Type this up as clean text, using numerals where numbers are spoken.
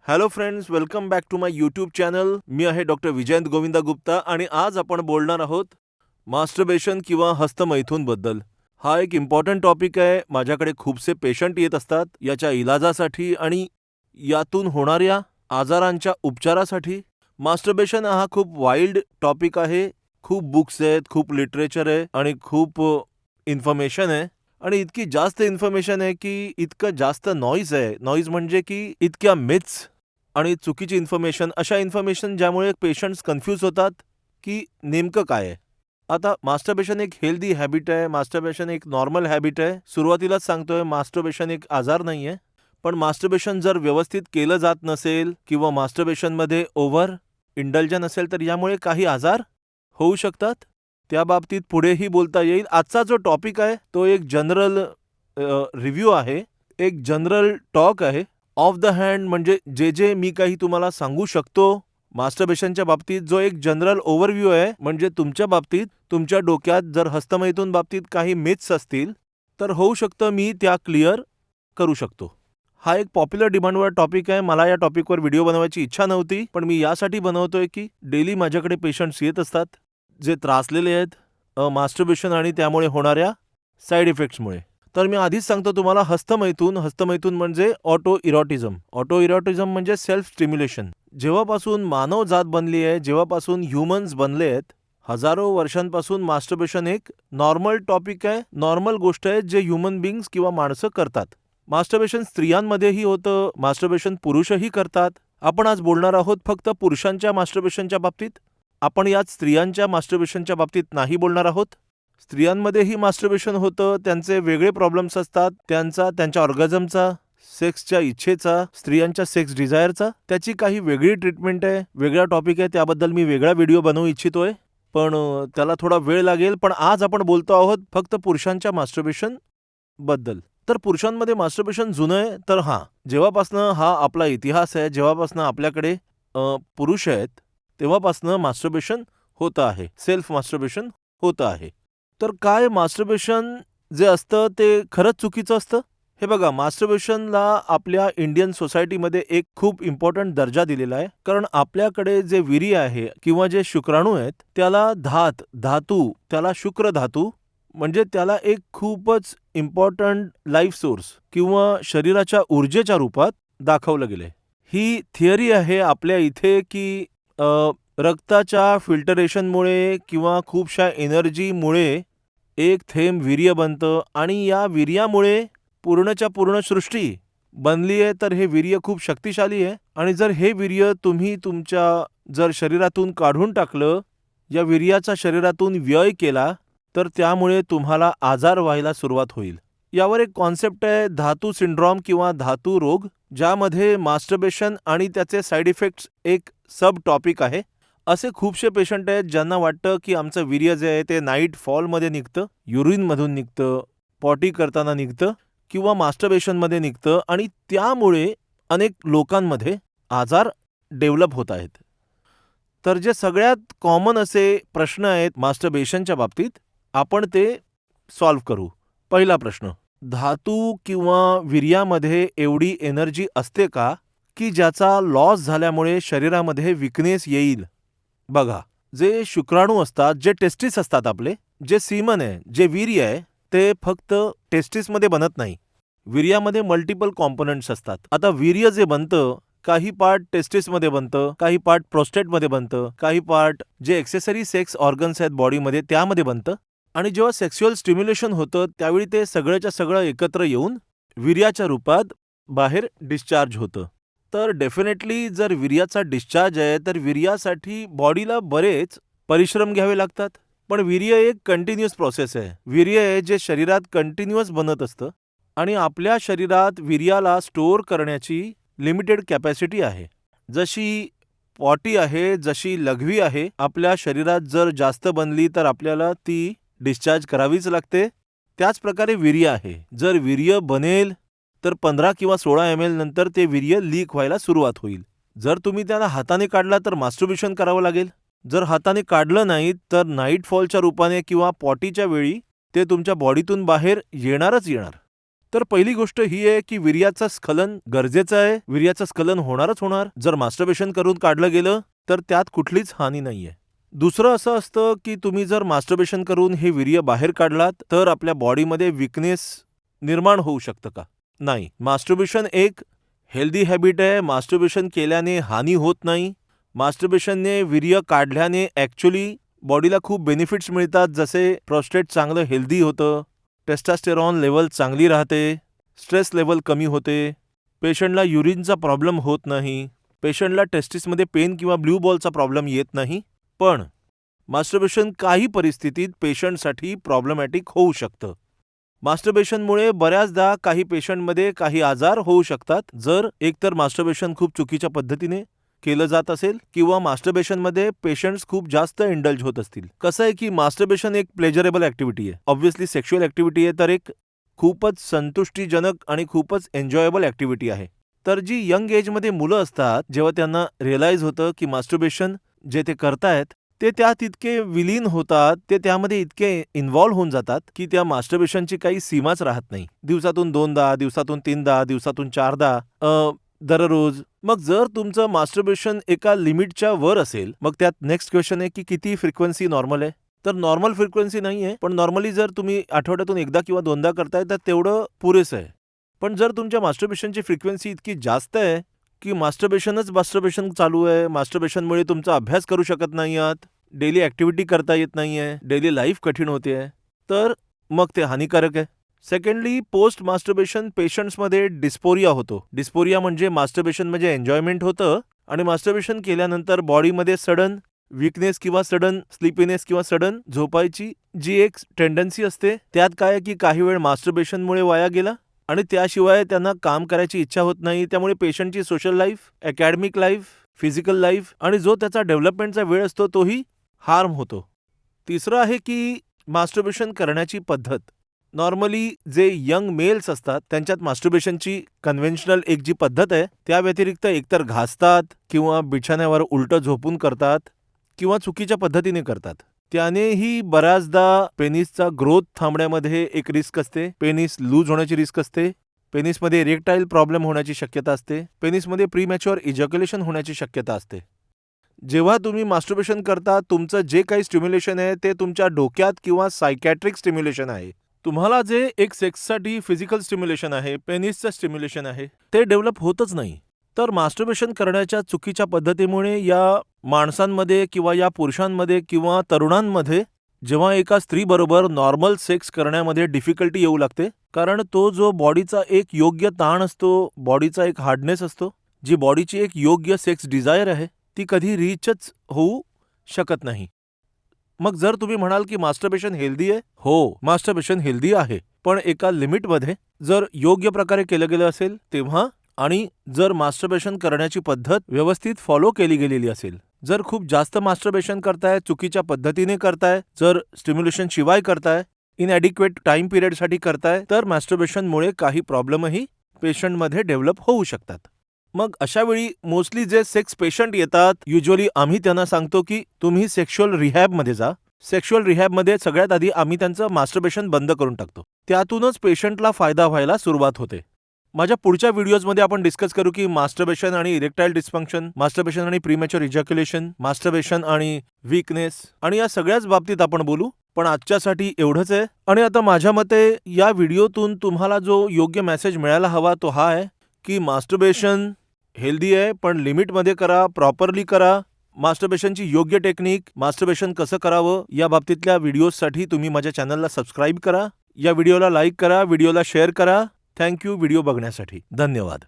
Hello friends, welcome back to my YouTube channel. मी आहे doctor Vijayant Govinda Gupta आणि आज आपण बोलणार आहोत मास्टरबेशन किंवा हस्तमैथून बद्दल. हा एक इम्पॉर्टंट टॉपिक आहे. माझ्याकडे खूपसे पेशंट येत असतात याच्या इलाजासाठी आणि यातून होणाऱ्या आजारांच्या उपचारासाठी. मास्टरबेशन हा खूप वाईल्ड टॉपिक आहे. खूप बुक्स आहेत, खूप लिटरेचर आहे आणि खूप इन्फॉर्मेशन आहे. आणि इतकी जास्त इन्फॉर्मेशन आहे की इतकं जास्त नॉईज आहे. नॉईज म्हणजे की इतक्या मिथ्स आणि चुकीची इन्फॉर्मेशन, अशा इन्फॉर्मेशन ज्यामुळे पेशंट्स कन्फ्यूज होतात की नेमकं काय आहे. आता मास्टरबेशन एक हेल्दी हॅबिट आहे. मास्टरबेशन एक नॉर्मल हॅबिट आहे. सुरुवातीलाच सांगतोय, मास्टरबेशन एक आजार नाही आहे. पण मास्टरबेशन जर व्यवस्थित केलं जात नसेल किंवा मास्टरबेशनमध्ये ओव्हर इंडल्जन असेल तर यामुळे काही आजार होऊ शकतात. त्या बाबतीत पुढेही बोलता येईल. आजचा जो टॉपिक आहे तो एक जनरल रिव्ह्यू आहे, एक जनरल टॉक आहे. ऑफ द हँड म्हणजे जे मी काही तुम्हाला सांगू शकतो मास्टरबेशनच्या बाबतीत, जो एक जनरल ओव्हरव्ह्यू आहे. म्हणजे तुमच्या बाबतीत, तुमच्या डोक्यात जर हस्तमैथून बाबतीत काही मिथ्स असतील तर होऊ शकतं मी त्या क्लिअर करू शकतो. हा एक पॉप्युलर डिमांडवर टॉपिक आहे. मला या टॉपिकवर व्हिडिओ बनवायची इच्छा नव्हती, पण मी यासाठी बनवतोय की डेली माझ्याकडे पेशंट्स येत असतात जे त्रासलेले आहेत मास्टरबेशन आणि त्यामुळे होणाऱ्या साईड इफेक्ट्समुळे. तर मी आधीच सांगतो तुम्हाला, हस्तमैथून म्हणजे ऑटो इरोटिझम. ऑटो इरोटिझम म्हणजे सेल्फ स्टिम्युलेशन. जेव्हापासून मानव जात बनली आहे, जेव्हापासून ह्युमन्स बनले आहेत, हजारो वर्षांपासून मास्टरबेशन एक नॉर्मल टॉपिक आहे, नॉर्मल गोष्ट आहे जे ह्युमन बिंग्स किंवा माणसं करतात. मास्टरबेशन स्त्रियांमध्येही होतं, मास्टरबेशन पुरुषही करतात. आपण आज बोलणार आहोत फक्त पुरुषांच्या मास्टरबेशनच्या बाबतीत. आपण यात स्त्रियांच्या मास्टरबेशनच्या बाबतीत नाही बोलणार आहोत. स्त्रियांमध्येही मास्टरबेशन होतं, त्यांचे वेगळे प्रॉब्लेम्स असतात, त्यांच्या ऑर्गॅझमचा, सेक्सच्या इच्छेचा, स्त्रियांच्या सेक्स डिझायरचा, त्याची काही वेगळी ट्रीटमेंट आहे, वेगळा टॉपिक आहे. त्याबद्दल मी वेगळा व्हिडिओ बनवू इच्छितोय, पण त्याला थोडा वेळ लागेल. पण आज आपण बोलतो आहोत फक्त पुरुषांच्या मास्टरबेशन बद्दल. तर पुरुषांमध्ये मास्टरबेशन जुनं आहे, तर जेव्हापासनं हा आपला इतिहास आहे, जेव्हापासनं आपल्याकडे पुरुष आहेत, तेव्हापासनं मास्टरबेशन होतं आहे, सेल्फ मास्टरबेशन होतं आहे. तर काय मास्टरबेशन जे असतं ते खरंच चुकीचं असतं? हे बघा, मास्टरबेशनला आपल्या इंडियन सोसायटीमध्ये एक खूप इम्पॉर्टंट दर्जा दिलेला आहे. कारण आपल्याकडे जे वीर्य आहे किंवा जे शुक्राणू आहेत त्याला धातू, त्याला शुक्र धातू म्हणजे त्याला एक खूपच इम्पॉर्टंट लाईफ सोर्स किंवा शरीराच्या ऊर्जेच्या रूपात दाखवलं गेलंय. ही थिअरी आहे आपल्या इथे की रक्ताच्या फिल्टरेशनमुळे किंवा खूपशा एनर्जीमुळे एक थेंब वीर्य बनतं आणि या वीर्यामुळे पूर्णच्या पूर्ण सृष्टी बनली आहे. तर हे वीर्य खूप शक्तिशाली आहे आणि जर हे वीर्य तुम्ही तुमच्या जर शरीरातून काढून टाकलं, या वीर्याचा शरीरातून व्यय केला, तर त्यामुळे तुम्हाला आजार व्हायला सुरुवात होईल. यावर एक कॉन्सेप्ट आहे धातू सिंड्रॉम किंवा धातू रोग, ज्यामध्ये मास्टरबेशन आणि त्याचे साईड इफेक्ट्स एक सब टॉपिक आहे. असे खूपसे पेशंट आहेत ज्यांना वाटतं की आमचं वीर्य जे आहे ते नाईट फॉलमध्ये निघतं, युरिनमधून निघतं, पॉटी करताना निघतं किंवा मास्टरबेशनमध्ये निघतं आणि त्यामुळे अनेक लोकांमध्ये आजार डेव्हलप होत आहेत. तर जे सगळ्यात कॉमन असे प्रश्न आहेत मास्टरबेशनच्या बाबतीत, आपण ते सॉल्व्ह करू. पहिला प्रश्न, धातू किंवा वीर्यामध्ये एवढी एनर्जी असते का की ज्याचा लॉस झाल्यामुळे शरीरामध्ये विकनेस येईल? बघा, जे शुक्राणू असतात, जे टेस्टिस असतात, आपले जे सीमन आहे, जे वीर्य आहे, ते फक्त टेस्टिसमध्ये बनत नाही. वीर्यामध्ये मल्टिपल कॉम्पोनंट्स असतात. आता वीर्य जे बनतं, काही पार्ट टेस्टिसमध्ये बनतं, काही पार्ट प्रोस्टेटमध्ये बनतं, काही पार्ट जे एक्सेसरी सेक्स ऑर्गन्स आहेत बॉडीमध्ये त्यामध्ये बनतं. आणि जेव्हा सेक्स्युअल स्टिम्युलेशन होतं त्यावेळी ते सगळंच्या सगळं एकत्र येऊन वीर्याच्या रूपात बाहेर डिस्चार्ज होतं. तर डेफिनेटली जर वीर्याचा डिस्चार्ज आहे तर वीर्यासाठी बॉडीला बरेच परिश्रम घ्यावे लागतात. पण वीर्य एक कंटिन्युअस प्रोसेस आहे. वीर्य आहे जे शरीरात कंटिन्युअस बनत असतं आणि आपल्या शरीरात वीर्याला स्टोअर करण्याची लिमिटेड कॅपॅसिटी आहे. जशी पॉटी आहे, जशी लघवी आहे, आपल्या शरीरात जर जास्त बनली तर आपल्याला ती डिस्चार्ज करावीच लागते. त्याच प्रकारे वीर्य आहे. जर वीर्य बनेल तर 15 किंवा 16 ml नंतर ते वीर्य लीक व्हायला सुरुवात होईल. जर तुम्ही त्याला हाताने काढला तर मास्टरबेशन करावं लागेल. जर हाताने काढलं नाही तर नाईट फॉलच्या रूपाने किंवा पॉटीच्या वेळी ते तुमच्या बॉडीतून बाहेर येणारच येणार. तर पहिली गोष्ट ही आहे की वीर्याचं स्खलन गरजेचं आहे. वीर्याचं स्खलन होणारच होणार. जर मास्टरबेशन करून काढलं गेलं तर त्यात कुठलीच हानी नाहीये. दुसरं असं असतं की तुम्ही जर मास्टरबेशन करून हे वीर्य बाहेर काढलात तर आपल्या बॉडीमध्ये वीकनेस निर्माण होऊ शकतं का? नाही. मास्टरबेशन एक हेल्दी हॅबिट आहे. मास्टरबेशन केल्याने हानी होत नाही. मास्टरबेशनने वीर्य काढल्याने ॲक्च्युली बॉडीला खूप बेनिफिट्स मिळतात, जसे प्रोस्टेट चांगलं हेल्दी होतं, टेस्टोस्टेरॉन लेवल चांगली राहते, स्ट्रेस लेवल कमी होते, पेशंटला युरिनचा प्रॉब्लेम होत नाही, पेशंटला टेस्टिसमध्ये पेन किंवा ब्ल्यू बॉलचा प्रॉब्लेम येत नाही. पण मास्टरबेशन काही परिस्थितीत पेशंटसाठी प्रॉब्लेमॅटिक होऊ शकतं. मास्टरबेशनमुळे बऱ्याचदा काही पेशंटमध्ये काही आजार होऊ शकतात, जर एकतर मास्टरबेशन खूप चुकीच्या पद्धतीने केलं जात असेल किंवा मास्टरबेशनमध्ये पेशंट्स खूप जास्त इंडल्ज होत असतील. कसं आहे की मास्टरबेशन एक प्लेजरेबल ॲक्टिव्हिटी आहे. ऑब्व्हियसली सेक्शुअल ॲक्टिव्हिटी आहे, तर एक खूपच संतुष्टीजनक आणि खूपच एन्जॉयबल ॲक्टिव्हिटी आहे. तर जी यंग एजमध्ये मुलं असतात, जेव्हा त्यांना रिअलाईज होतं की मास्टरबेशन जे ते करतायत ते त्यात इतके विलीन होतात, ते त्यामध्ये इतके इन्व्हॉल्व होऊन जातात की त्या मास्टरबेशनची काही सीमाच राहत नाही. दिवसातून 2दा, दिवसातून 3दा, दिवसातून 4दा, दररोज. मग जर तुमचं मास्टरबेशन एका लिमिटच्या वर असेल, मग त्यात नेक्स्ट क्वेश्चन आहे की किती फ्रिक्वेन्सी नॉर्मल आहे? तर नॉर्मल फ्रिक्वेन्सी नाही आहे, पण नॉर्मली जर तुम्ही आठवड्यातून 1दा किंवा 2दा करताय तर तेवढं पुरेसं आहे. पण जर तुमच्या मास्टरबेशनची फ्रिक्वेन्सी इतकी जास्त आहे की मास्टरबेशन चालू आहे, मास्टरबेशनमुळे तुमचा अभ्यास करू शकत नाही आहात, डेली ॲक्टिव्हिटी करता येत नाही आहे, डेली लाईफ कठीण होते आहे, तर मग ते हानिकारक आहे. सेकंडली, पोस्ट मास्टरबेशन पेशंट्समध्ये डिस्पोरिया होतो. डिस्पोरिया म्हणजे मास्टरबेशन म्हणजे एन्जॉयमेंट होतं आणि मास्टरबेशन केल्यानंतर बॉडीमध्ये सडन वीकनेस किंवा सडन स्लीपीनेस किंवा सडन झोपायची जी एक टेंडन्सी असते, त्यात काय आहे की काही वेळ मास्टरबेशनमुळे वाया गेला आणि त्याशिवाय त्यांना काम करायची इच्छा होत नाही. त्यामुळे पेशंटची social life, academic life, physical life आणि जो त्याचा डेव्हलपमेंटचा वेळ असतो तोही हार्म होतो. तिसरं आहे की मास्टरबेशन करण्याची पद्धत. नॉर्मली जे यंग मेल्स असतात त्यांच्यात मास्टरबेशनची कन्व्हेन्शनल एक जी पद्धत आहे, त्या व्यतिरिक्त एकतर घासतात किंवा बिछाण्यावर उलटं झोपून करतात किंवा चुकीच्या पद्धतीने करतात. त्यानेही बऱ्याचदा पेनिसचा ग्रोथ थांबण्यामध्ये एक रिस्क असते, पेनिस लूज होण्याची रिस्क असते, पेनिसमध्ये इरेक्टाईल प्रॉब्लेम होण्याची शक्यता असते, पेनिसमध्ये प्रीमॅच्युअर इजॅक्युलेशन होण्याची शक्यता असते. जेव्हा तुम्ही मास्टरबेशन करता, तुमचं जे काही स्टिम्युलेशन आहे ते तुमच्या डोक्यात किंवा सायकॅट्रिक स्टिम्युलेशन आहे. तुम्हाला जे एक सेक्ससाठी फिजिकल स्टिम्युलेशन आहे, पेनिसचं स्टिम्युलेशन आहे, ते डेव्हलप होतच नाही. तर मास्टरबेशन करण्याच्या चुकीच्या पद्धतीमुळे या माणसांमध्ये किंवा या पुरुषांमध्ये किंवा तरुणांमध्ये जेव्हा एका स्त्रीबरोबर नॉर्मल सेक्स करण्यामध्ये डिफिकल्टी येऊ लागते, कारण तो जो बॉडीचा एक योग्य ताण असतो, बॉडीचा एक हार्डनेस असतो, जी बॉडीची एक योग्य सेक्स डिझायर आहे, ती कधी रीचच होऊ शकत नाही. मग जर तुम्ही म्हणाल की मास्टरबेशन हेल्दी आहे, हो, मास्टरबेशन हेल्दी आहे, पण एका लिमिटमध्ये जर योग्य प्रकारे केलं गेलं असेल तेव्हा, आणि जर मास्टरबेशन करण्याची पद्धत व्यवस्थित फॉलो केली गेलेली असेल. जर खूप जास्त मास्टरबेशन करताय, चुकीच्या पद्धतीने करताय, जर स्टिम्युलेशन शिवाय करताय, इनॲडिक्वेट टाइम पिरियडसाठी करताय, तर मास्टरबेशनमुळे काही प्रॉब्लेमही पेशंटमध्ये डेव्हलप होऊ शकतात. मग अशा वेळी मोस्टली जे सेक्स पेशंट येतात, युज्युअली आम्ही त्यांना सांगतो की तुम्ही सेक्शुअल रिहॅबमध्ये जा. सेक्शुअल रिहॅबमध्ये सगळ्यात आधी आम्ही त्यांचं मास्टरबेशन बंद करून टाकतो. त्यातूनच पेशंटला फायदा व्हायला सुरुवात होते. माझ्या पुढच्या व्हिडिओजमध्ये आपण डिस्कस करू की मास्टरबेशन आणि इरेक्टाईल डिस्फंक्शन, मास्टरबेशन आणि प्रीमॅच्युअर इजॅक्युलेशन, मास्टरबेशन आणि वीकनेस, आणि या सगळ्याच बाबतीत आपण बोलू. पण आजच्यासाठी एवढंच आहे. आणि आता माझ्या मते या व्हिडिओतून तुम्हाला जो योग्य मेसेज मिळायला हवा तो हा आहे की मास्टरबेशन हेल्दी आहे, पण लिमिटमध्ये करा, प्रॉपरली करा. मास्टरबेशनची योग्य टेक्निक, मास्टरबेशन कसं करावं या बाबतीतल्या व्हिडिओजसाठी तुम्ही माझ्या चॅनलला सबस्क्राईब करा, या व्हिडिओला लाईक करा, व्हिडिओला शेअर करा. थँक्यू व्हिडिओ बघण्यासाठी. धन्यवाद.